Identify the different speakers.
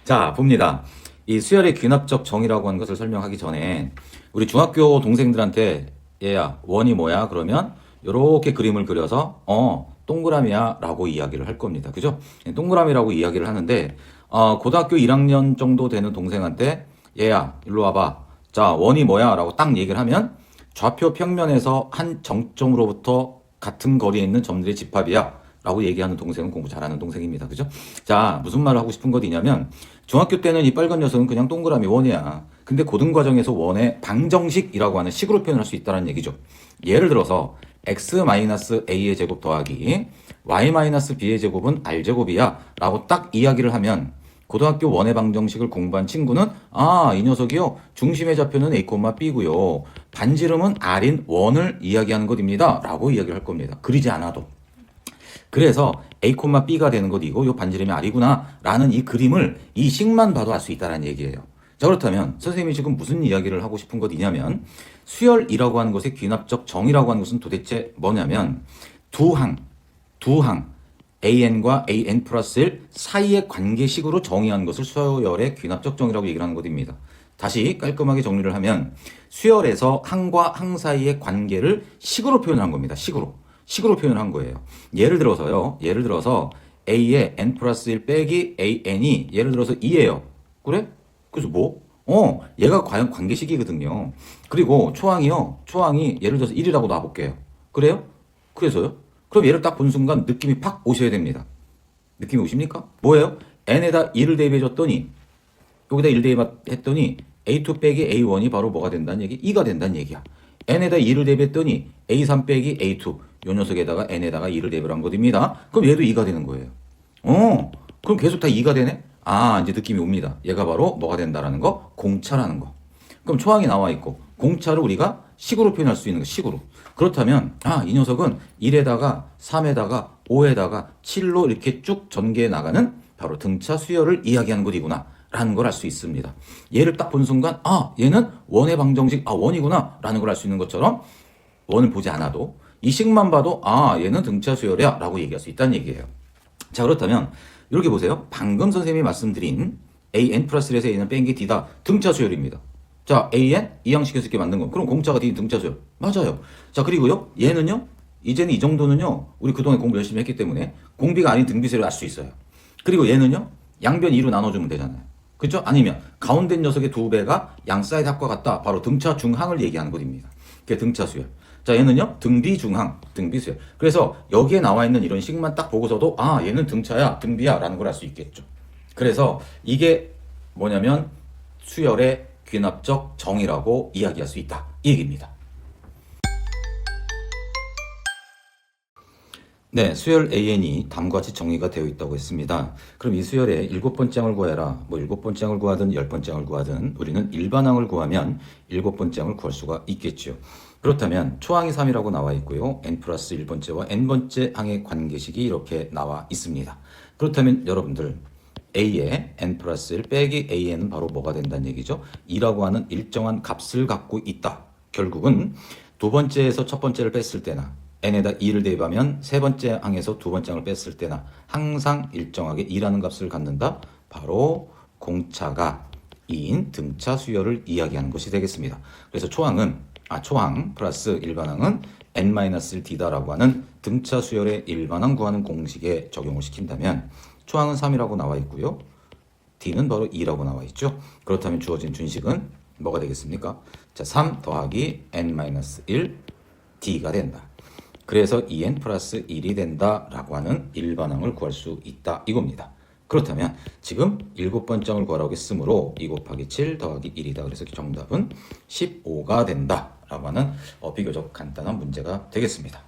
Speaker 1: 자, 봅니다. 이 수열의 귀납적 정의라고 하는 것을 설명하기 전에 우리 중학교 동생들한테 얘야, 원이 뭐야? 그러면 이렇게 그림을 그려서 동그라미야 라고 이야기를 할 겁니다. 그죠? 동그라미라고 이야기를 하는데 고등학교 1학년 정도 되는 동생한테 얘야, 일로 와봐. 자, 원이 뭐야? 라고 딱 얘기를 하면 좌표 평면에서 한 정점으로부터 같은 거리에 있는 점들의 집합이야. 라고 얘기하는 동생은 공부 잘하는 동생입니다. 그죠? 자, 무슨 말을 하고 싶은 것이냐면 중학교 때는 이 빨간 녀석은 그냥 동그라미 원이야. 근데 고등과정에서 원의 방정식이라고 하는 식으로 표현할 수 있다는 얘기죠. 예를 들어서 x-a의 제곱 더하기 y-b의 제곱은 r제곱이야 라고 딱 이야기를 하면 고등학교 원의 방정식을 공부한 친구는 이 녀석이요. 중심의 좌표는 a, b고요. 반지름은 r인 원을 이야기하는 것입니다. 라고 이야기를 할 겁니다. 그리지 않아도. 그래서 A, B가 되는 것이고 이 반지름이 R이구나 라는 이 그림을 이 식만 봐도 알 수 있다는 얘기예요. 자, 그렇다면 선생님이 지금 무슨 이야기를 하고 싶은 것이냐면 수열이라고 하는 것의 귀납적 정의라고 하는 것은 도대체 뭐냐면 두 항 AN과 AN 플러스 1 사이의 관계식으로 정의하는 것을 수열의 귀납적 정의라고 얘기를 하는 것입니다. 다시 깔끔하게 정리를 하면 수열에서 항과 항 사이의 관계를 식으로 표현한 겁니다. 식으로 표현을 한 거예요. 예를 들어서 A의 N 플러스 1 빼기 AN이 예를 들어서 2예요. 그래? 그래서 뭐? 얘가 과연 관계식이거든요. 그리고 초항이 예를 들어서 1이라고 놔볼게요. 그래요? 그래서요? 그럼 얘를 딱 본 순간 느낌이 팍 오셔야 됩니다. 느낌이 오십니까? 뭐예요? N에다 2를 대입해줬더니 여기다 1 대입했더니 A2 빼기 A1이 바로 뭐가 된다는 얘기? 2가 된다는 얘기야. N에다 2를 대입했더니 A3 빼기 A2 요 녀석에다가 N에다가 2를 대입을 한 것입니다. 그럼 얘도 2가 되는 거예요. 그럼 계속 다 2가 되네? 이제 느낌이 옵니다. 얘가 바로 뭐가 된다라는 거? 공차라는 거. 그럼 초항이 나와 있고 공차를 우리가 식으로 표현할 수 있는 거 식으로. 그렇다면 이 녀석은 1에다가 3에다가 5에다가 7로 이렇게 쭉 전개해 나가는 바로 등차 수열을 이야기하는 것이구나 라는 걸 알 수 있습니다. 얘를 딱 본 순간 얘는 원의 방정식 원이구나 라는 걸 알 수 있는 것처럼 원을 보지 않아도 이 식만 봐도 얘는 등차 수열이야 라고 얘기할 수 있다는 얘기예요. 자, 그렇다면 이렇게 보세요. 방금 선생님이 말씀드린 AN 플러스 1에서 A는 뺀기 D다 등차 수열입니다. 자, AN 이 양식에서 이렇게 만든 거. 그럼 공차가 D 등차 수열. 맞아요. 자, 그리고요. 얘는요. 이제는 이 정도는요. 우리 그동안 공부 열심히 했기 때문에 공비가 아닌 등비 수열을 알 수 있어요. 그리고 얘는요. 양변 2로 나눠주면 되잖아요. 그렇죠? 아니면 가운데 녀석의 두 배가 양 사이드 합과 같다. 바로 등차 중항을 얘기하는 것입니다. 그게 등차 수열. 자, 얘는요. 등비 중항, 등비 수열. 그래서 여기에 나와 있는 이런 식만 딱 보고서도 얘는 등차야, 등비야 라는 걸 알 수 있겠죠. 그래서 이게 뭐냐면 수열의 귀납적 정의라고 이야기할 수 있다. 이 얘기입니다. 네, 수열 AN이 다음과 같이 정의가 되어 있다고 했습니다. 그럼 이 수열의 7번째 항을 구해라. 뭐 7번째 항을 구하든 10번째 항을 구하든 우리는 일반항을 구하면 7번째 항을 구할 수가 있겠죠. 그렇다면 초항이 3이라고 나와 있고요. n 플러스 1번째와 n번째 항의 관계식이 이렇게 나와 있습니다. 그렇다면 여러분들 A의 n 플러스 1 빼기 AN은 바로 뭐가 된다는 얘기죠? 2라고 하는 일정한 값을 갖고 있다. 결국은 두 번째에서 첫 번째를 뺐을 때나 n에다 2를 대입하면 세 번째 항에서 두 번째 항을 뺐을 때나 항상 일정하게 2라는 값을 갖는다. 바로 공차가 2인 등차 수열을 이야기하는 것이 되겠습니다. 그래서 초항 플러스 일반항은 n-1d다라고 하는 등차 수열의 일반항 구하는 공식에 적용을 시킨다면 초항은 3이라고 나와 있고요. D는 바로 2라고 나와 있죠. 그렇다면 주어진 준식은 뭐가 되겠습니까? 자, 3 더하기 n-1 D가 된다. 그래서 2n 플러스 1이 된다라고 하는 일반항을 구할 수 있다 이겁니다. 그렇다면 지금 7번째 항을 구하라고 했으므로 2 곱하기 7 더하기 1이다. 그래서 정답은 15가 된다라고 하는 비교적 간단한 문제가 되겠습니다.